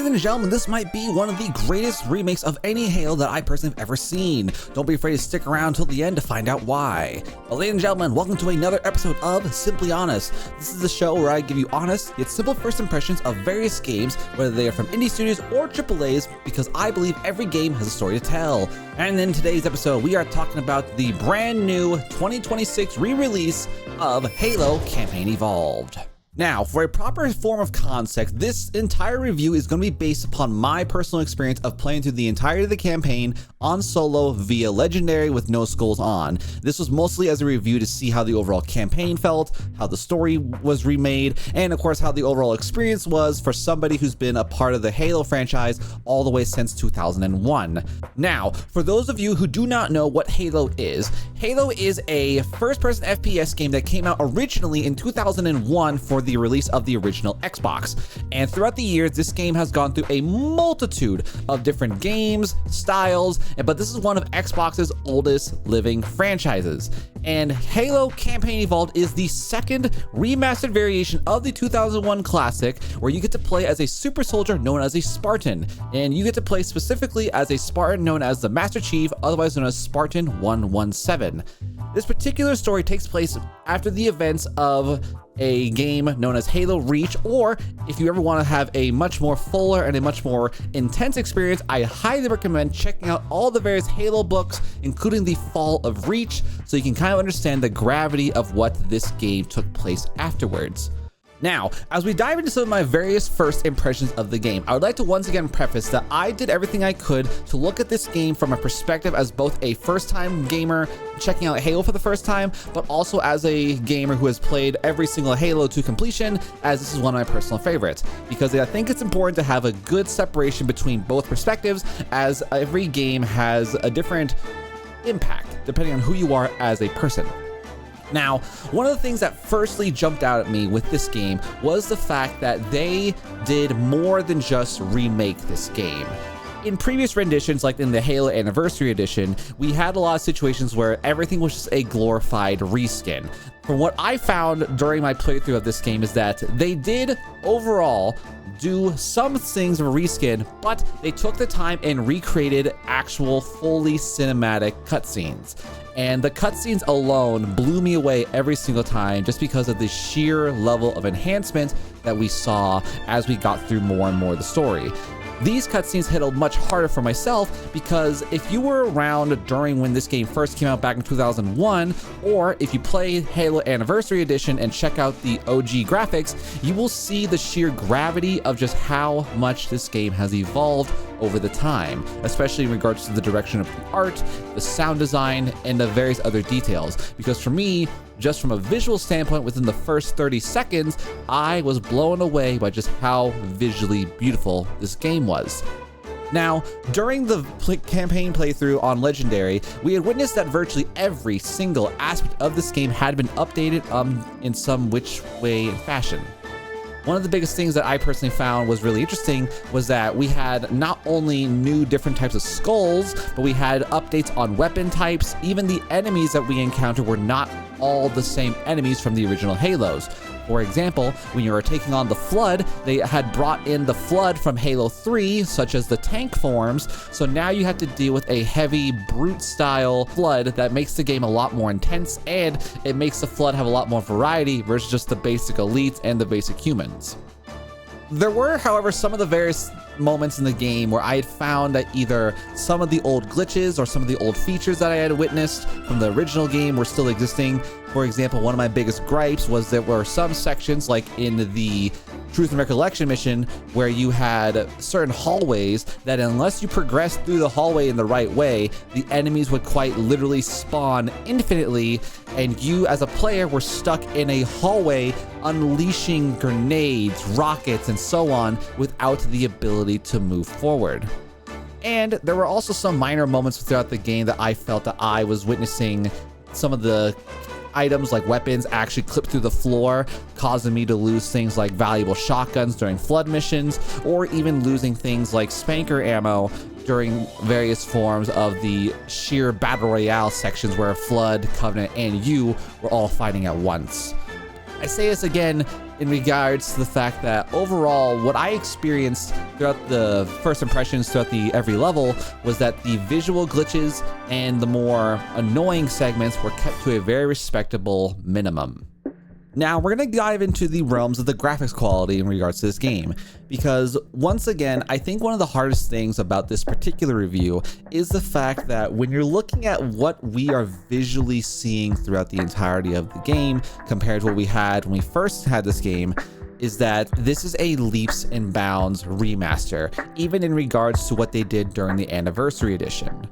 Ladies and gentlemen, this might be one of the greatest remakes of any Halo that I personally have ever seen. Don't be afraid to stick around till the end to find out why. But ladies and gentlemen, welcome to another episode of Simply Honest. This is the show where I give you honest yet simple first impressions of various games, whether they are from indie studios or AAAs, because I believe every game has a story to tell. And in today's episode, we are talking about the brand new 2026 re-release of Halo Campaign Evolved. Now, for a proper form of context, this entire review is going to be based upon my personal experience of playing through the entirety of the campaign on solo via Legendary with no skulls on. This was mostly as a review to see how the overall campaign felt, how the story was remade, and of course how the overall experience was for somebody who's been a part of the Halo franchise all the way since 2001. Now, for those of you who do not know what Halo is a first-person FPS game that came out originally in 2001 for the release of the original Xbox. And throughout the years, this game has gone through a multitude of different games, styles, but this is one of Xbox's oldest living franchises. And Halo Campaign Evolved is the second remastered variation of the 2001 classic, where you get to play as a super soldier known as a Spartan. And you get to play specifically as a Spartan known as the Master Chief, otherwise known as Spartan 117. This particular story takes place after the events of a game known as Halo Reach, or if you ever want to have a much more fuller and a much more intense experience, I highly recommend checking out all the various Halo books, including the Fall of Reach, so you can kind of understand the gravity of what this game took place afterwards. Now, as we dive into some of my various first impressions of the game, I would like to once again preface that I did everything I could to look at this game from a perspective as both a first-time gamer checking out Halo for the first time, but also as a gamer who has played every single Halo to completion, as this is one of my personal favorites, because I think it's important to have a good separation between both perspectives, as every game has a different impact depending on who you are as a person. Now, one of the things that firstly jumped out at me with this game was the fact that they did more than just remake this game. In previous renditions, like in the Halo Anniversary Edition, we had a lot of situations where everything was just a glorified reskin. From what I found during my playthrough of this game is that they did overall do some things of a reskin, but they took the time and recreated actual fully cinematic cutscenes. And the cutscenes alone blew me away every single time just because of the sheer level of enhancement that we saw as we got through more and more of the story. These cutscenes hit much harder for myself because if you were around during when this game first came out back in 2001, or if you play Halo Anniversary Edition and check out the OG graphics, you will see the sheer gravity of just how much this game has evolved over the time, especially in regards to the direction of the art, the sound design, and the various other details. Because for me, just from a visual standpoint, within the first 30 seconds, I was blown away by just how visually beautiful this game was. Now, during the campaign playthrough on Legendary, we had witnessed that virtually every single aspect of this game had been updated in some which way and fashion. One of the biggest things that I personally found was really interesting was that we had not only new different types of skulls, but we had updates on weapon types. Even the enemies that we encountered were not all the same enemies from the original Halos. For example, when you were taking on the Flood, they had brought in the Flood from Halo 3, such as the tank forms, so now you have to deal with a heavy, brute-style Flood that makes the game a lot more intense, and it makes the Flood have a lot more variety versus just the basic elites and the basic humans. There were, however, some of the various moments in the game where I had found that either some of the old glitches or some of the old features that I had witnessed from the original game were still existing. For example, one of my biggest gripes was there were some sections, like in the Truth and Recollection mission, where you had certain hallways that unless you progressed through the hallway in the right way, the enemies would quite literally spawn infinitely, and you as a player were stuck in a hallway unleashing grenades, rockets, and so on without the ability to move forward. And there were also some minor moments throughout the game that I felt that I was witnessing some of the items like weapons actually clip through the floor, causing me to lose things like valuable shotguns during Flood missions, or even losing things like spanker ammo during various forms of the sheer Battle Royale sections where Flood, Covenant, and you were all fighting at once. I say this again, in regards to the fact that overall, what I experienced throughout the first impressions throughout every level was that the visual glitches and the more annoying segments were kept to a very respectable minimum. Now, we're going to dive into the realms of the graphics quality in regards to this game, because once again, I think one of the hardest things about this particular review is the fact that when you're looking at what we are visually seeing throughout the entirety of the game compared to what we had when we first had this game, is that this is a leaps and bounds remaster, even in regards to what they did during the Anniversary Edition.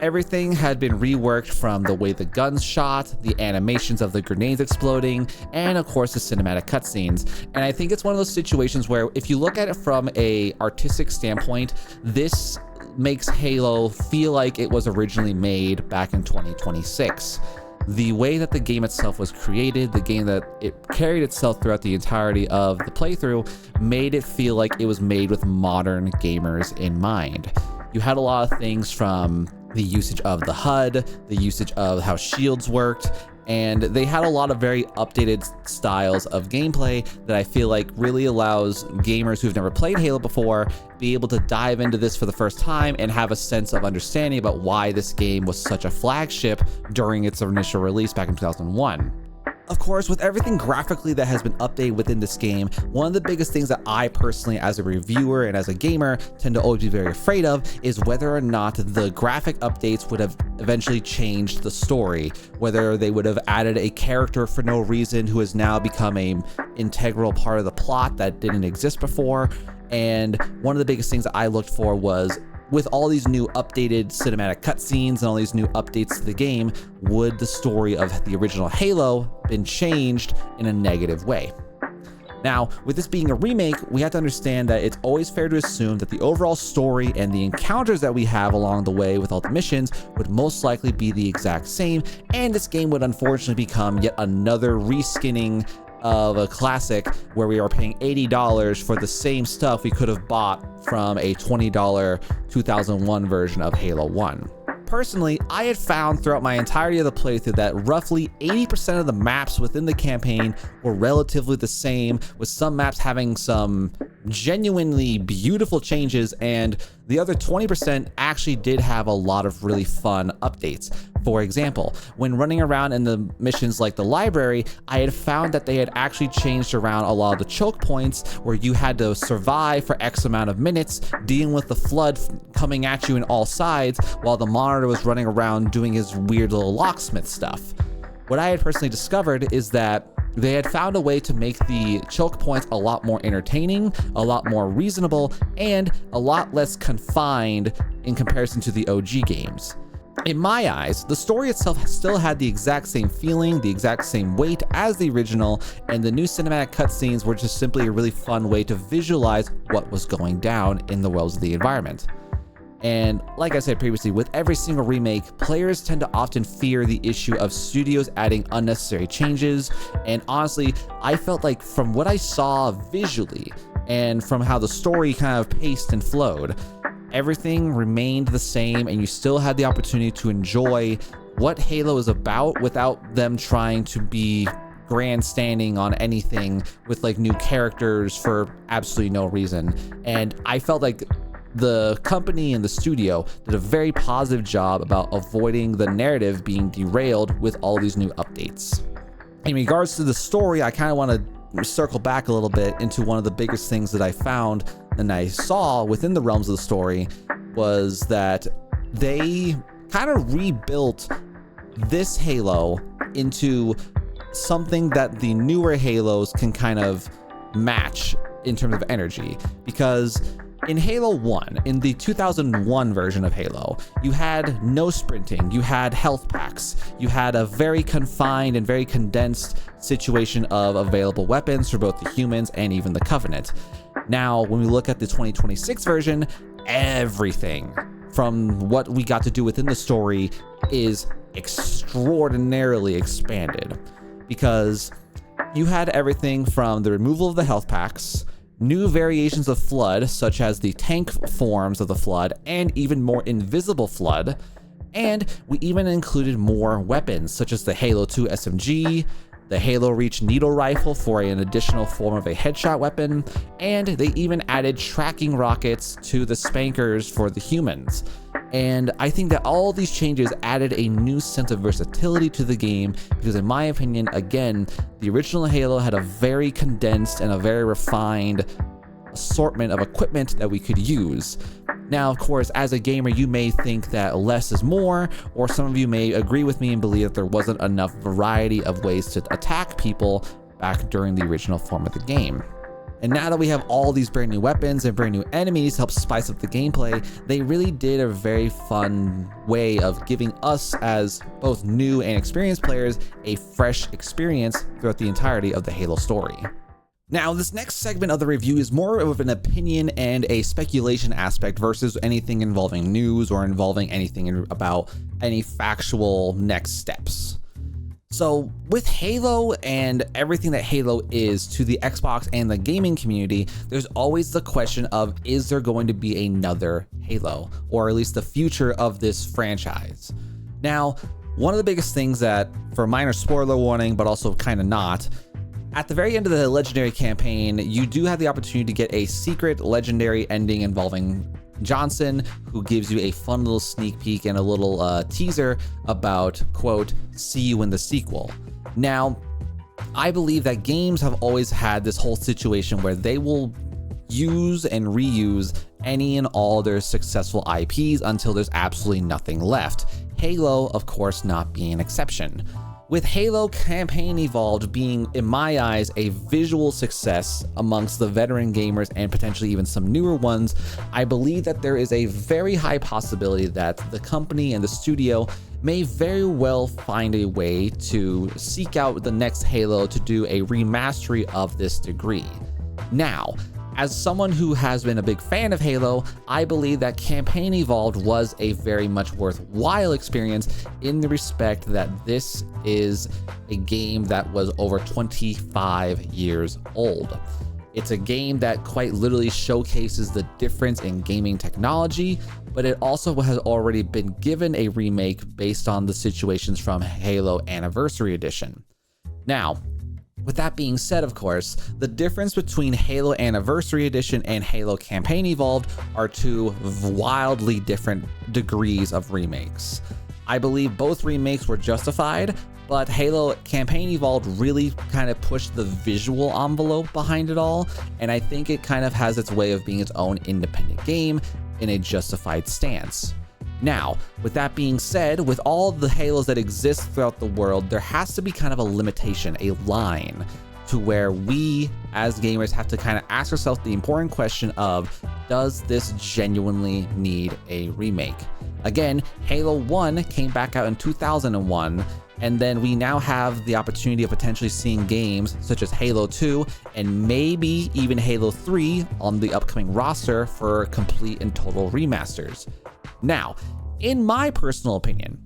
Everything had been reworked, from the way the guns shot, the animations of the grenades exploding, and of course the cinematic cutscenes. And I think it's one of those situations where if you look at it from an artistic standpoint, this makes Halo feel like it was originally made back in 2026. The way that the game itself was created, the game that it carried itself throughout the entirety of the playthrough, made it feel like it was made with modern gamers in mind. You had a lot of things from the usage of the HUD, the usage of how shields worked, and they had a lot of very updated styles of gameplay that I feel like really allows gamers who've never played Halo before be able to dive into this for the first time and have a sense of understanding about why this game was such a flagship during its initial release back in 2001. Of course, with everything graphically that has been updated within this game, one of the biggest things that I personally, as a reviewer and as a gamer, tend to always be very afraid of is whether or not the graphic updates would have eventually changed the story, whether they would have added a character for no reason who has now become an integral part of the plot that didn't exist before. And one of the biggest things that I looked for was, with all these new updated cinematic cutscenes and all these new updates to the game, would the story of the original Halo been changed in a negative way? Now, with this being a remake, we have to understand that it's always fair to assume that the overall story and the encounters that we have along the way with all the missions would most likely be the exact same, and this game would unfortunately become yet another reskinning of a classic where we are paying $80 for the same stuff we could have bought from a $20 2001 version of Halo 1. Personally, I had found throughout my entirety of the playthrough that roughly 80% of the maps within the campaign were relatively the same, with some maps having some genuinely beautiful changes, and the other 20% actually did have a lot of really fun updates. For example, when running around in the missions like the library, I had found that they had actually changed around a lot of the choke points where you had to survive for X amount of minutes, dealing with the flood coming at you in all sides while the monitor was running around doing his weird little locksmith stuff. What I had personally discovered is that they had found a way to make the choke points a lot more entertaining, a lot more reasonable, and a lot less confined in comparison to the OG games. In my eyes, the story itself still had the exact same feeling, the exact same weight as the original, and the new cinematic cutscenes were just simply a really fun way to visualize what was going down in the worlds of the environment. And like I said previously, with every single remake, players tend to often fear the issue of studios adding unnecessary changes, and honestly, I felt like from what I saw visually, and from how the story kind of paced and flowed, everything remained the same, and you still had the opportunity to enjoy what Halo is about without them trying to be grandstanding on anything with like new characters for absolutely no reason. And I felt like the company and the studio did a very positive job about avoiding the narrative being derailed with all these new updates. In regards to the story, I kind of want to circle back a little bit into one of the biggest things that I found and I saw within the realms of the story was that they kind of rebuilt this Halo into something that the newer Halos can kind of match in terms of energy. Because in Halo 1, in the 2001 version of Halo, you had no sprinting, you had health packs, you had a very confined and very condensed situation of available weapons for both the humans and even the Covenant. Now, when we look at the 2026 version, everything from what we got to do within the story is extraordinarily expanded, because you had everything from the removal of the health packs, new variations of Flood, such as the tank forms of the Flood, and even more invisible Flood, and we even included more weapons, such as the Halo 2 SMG, the Halo Reach needle rifle for an additional form of a headshot weapon, and they even added tracking rockets to the spankers for the humans. And I think that all these changes added a new sense of versatility to the game because, in my opinion, again, the original Halo had a very condensed and a very refined assortment of equipment that we could use. Now, of course, as a gamer, you may think that less is more, or some of you may agree with me and believe that there wasn't enough variety of ways to attack people back during the original form of the game. And now that we have all these brand new weapons and brand new enemies to help spice up the gameplay, they really did a very fun way of giving us, as both new and experienced players, a fresh experience throughout the entirety of the Halo story. Now, this next segment of the review is more of an opinion and a speculation aspect versus anything involving news or involving anything about any factual next steps. So with Halo and everything that Halo is to the Xbox and the gaming community, there's always the question of, is there going to be another Halo, or at least the future of this franchise? Now, one of the biggest things that, for minor spoiler warning, but also kind of not, at the very end of the Legendary campaign, you do have the opportunity to get a secret Legendary ending involving Johnson, who gives you a fun little sneak peek and a little teaser about, quote, "see you in the sequel." Now, I believe that games have always had this whole situation where they will use and reuse any and all their successful IPs until there's absolutely nothing left. Halo, of course, not being an exception. With Halo Campaign Evolved being, in my eyes, a visual success amongst the veteran gamers and potentially even some newer ones, I believe that there is a very high possibility that the company and the studio may very well find a way to seek out the next Halo to do a remastery of this degree. Now, as someone who has been a big fan of Halo, I believe that Campaign Evolved was a very much worthwhile experience in the respect that this is a game that was over 25 years old. It's a game that quite literally showcases the difference in gaming technology, but it also has already been given a remake based on the situations from Halo Anniversary Edition. Now, with that being said, of course, the difference between Halo Anniversary Edition and Halo Campaign Evolved are two wildly different degrees of remakes. I believe both remakes were justified, but Halo Campaign Evolved really kind of pushed the visual envelope behind it all, and I think it kind of has its way of being its own independent game in a justified stance. Now, with that being said, with all the Halos that exist throughout the world, there has to be kind of a limitation, a line, to where we as gamers have to kind of ask ourselves the important question of, does this genuinely need a remake? Again, Halo 1 came back out in 2001, and then we now have the opportunity of potentially seeing games such as Halo 2 and maybe even Halo 3 on the upcoming roster for complete and total remasters. Now, in my personal opinion,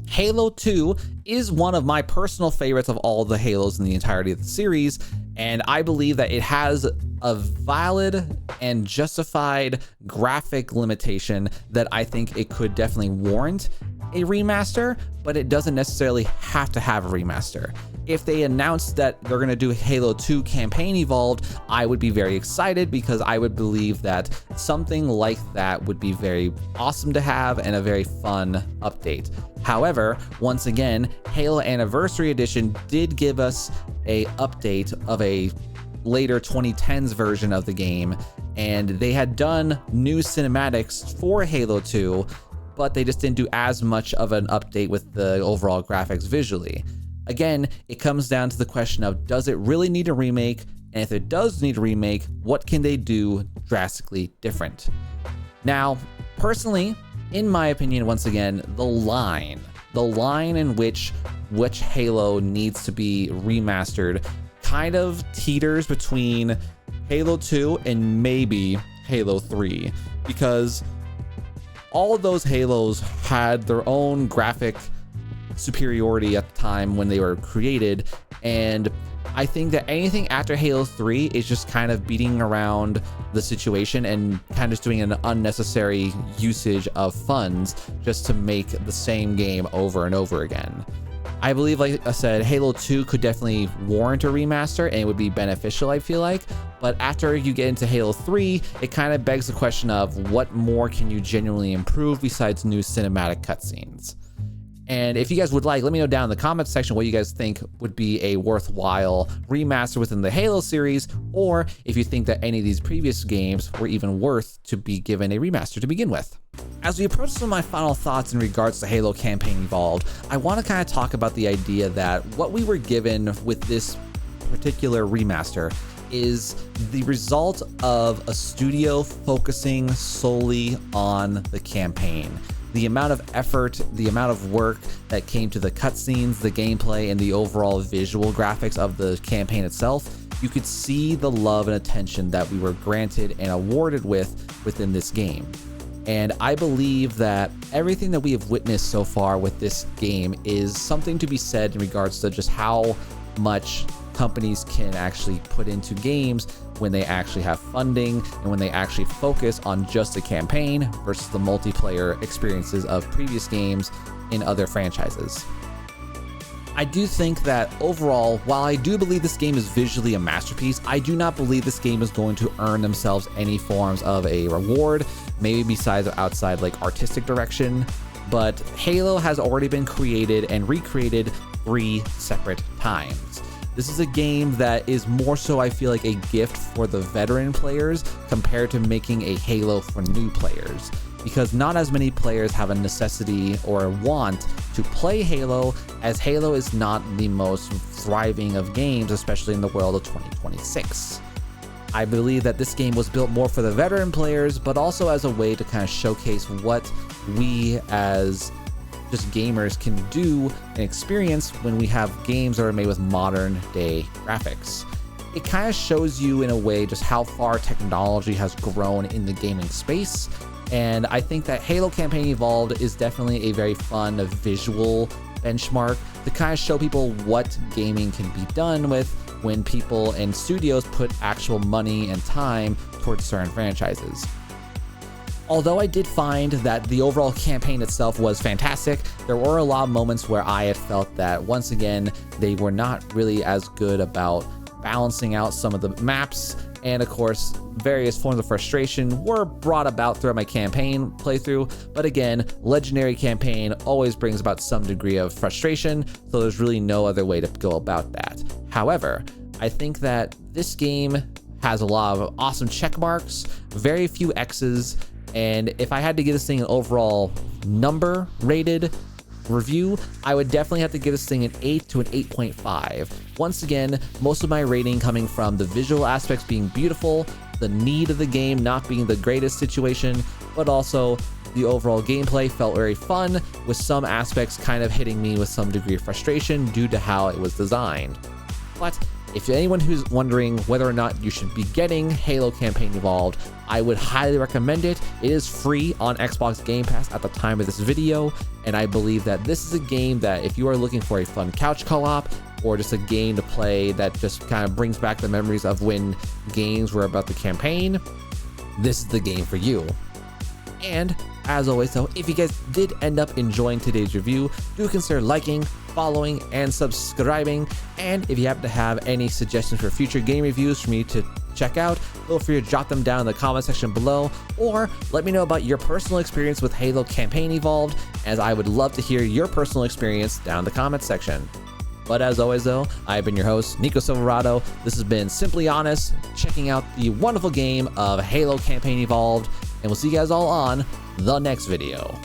Halo 2 is one of my personal favorites of all the Halos in the entirety of the series, and I believe that it has a valid and justified graphic limitation that I think it could definitely warrant a remaster, but it doesn't necessarily have to have a remaster. If they announced that they're going to do Halo 2 Campaign Evolved, I would be very excited because I would believe that something like that would be very awesome to have and a very fun update. However, once again, Halo Anniversary Edition did give us a update of a later 2010s version of the game, and they had done new cinematics for Halo 2, but they just didn't do as much of an update with the overall graphics visually. Again, it comes down to the question of, does it really need a remake? And if it does need a remake, what can they do drastically different? Now, personally, in my opinion, once again, the line in which Halo needs to be remastered kind of teeters between Halo 2 and maybe Halo 3, because all of those Halos had their own graphic superiority at the time when they were created, and I think that anything after Halo 3 is just kind of beating around the situation and kind of just doing an unnecessary usage of funds just to make the same game over and over again. I believe, like I said, Halo 2 could definitely warrant a remaster and it would be beneficial, I feel like. But after you get into Halo 3, it kind of begs the question of what more can you genuinely improve besides new cinematic cutscenes? And if you guys would like, let me know down in the comments section what you guys think would be a worthwhile remaster within the Halo series, or if you think that any of these previous games were even worth to be given a remaster to begin with. As we approach some of my final thoughts in regards to Halo Campaign Evolved, I want to kind of talk about the idea that what we were given with this particular remaster is the result of a studio focusing solely on the campaign. The amount of effort, the amount of work that came to the cutscenes, the gameplay, and the overall visual graphics of the campaign itself, you could see the love and attention that we were granted and awarded within this game. And I believe that everything that we have witnessed so far with this game is something to be said in regards to just how much companies can actually put into games when they actually have funding and when they actually focus on just the campaign versus the multiplayer experiences of previous games in other franchises. I do think that overall, while I do believe this game is visually a masterpiece, I do not believe this game is going to earn themselves any forms of a reward, maybe besides outside like artistic direction. But Halo has already been created and recreated 3 separate times. This is a game that is more so, I feel like, a gift for the veteran players compared to making a Halo for new players, because not as many players have a necessity or a want to play Halo, as Halo is not the most thriving of games, especially in the world of 2026. I believe that this game was built more for the veteran players, but also as a way to kind of showcase what we as just gamers can do and experience when we have games that are made with modern day graphics. It kind of shows you in a way just how far technology has grown in the gaming space, and I think that Halo Campaign Evolved is definitely a very fun visual benchmark to kind of show people what gaming can be done with when people and studios put actual money and time towards certain franchises. Although I did find that the overall campaign itself was fantastic, there were a lot of moments where I had felt that once again, they were not really as good about balancing out some of the maps, and of course, various forms of frustration were brought about throughout my campaign playthrough, but again, Legendary Campaign always brings about some degree of frustration, so there's really no other way to go about that. However, I think that this game has a lot of awesome check marks, very few X's, and if I had to give this thing an overall number rated review, I would definitely have to give this thing an 8 to an 8.5. Once again, most of my rating coming from the visual aspects being beautiful, the need of the game not being the greatest situation, but also the overall gameplay felt very fun, with some aspects kind of hitting me with some degree of frustration due to how it was designed. But if anyone who's wondering whether or not you should be getting Halo Campaign Evolved, I would highly recommend it. It is free on Xbox Game Pass at the time of this video, and I believe that this is a game that if you are looking for a fun couch co-op, or just a game to play that just kind of brings back the memories of when games were about the campaign, this is the game for you. And as always though, if you guys did end up enjoying today's review, do consider liking, following, and subscribing. And if you happen to have any suggestions for future game reviews for me to check out, feel free to drop them down in the comment section below, or let me know about your personal experience with Halo Campaign Evolved, as I would love to hear your personal experience down in the comment section. But as always though, I've been your host, NiccoSilverado. This has been Simply Honest, checking out the wonderful game of Halo Campaign Evolved, and we'll see you guys all on the next video.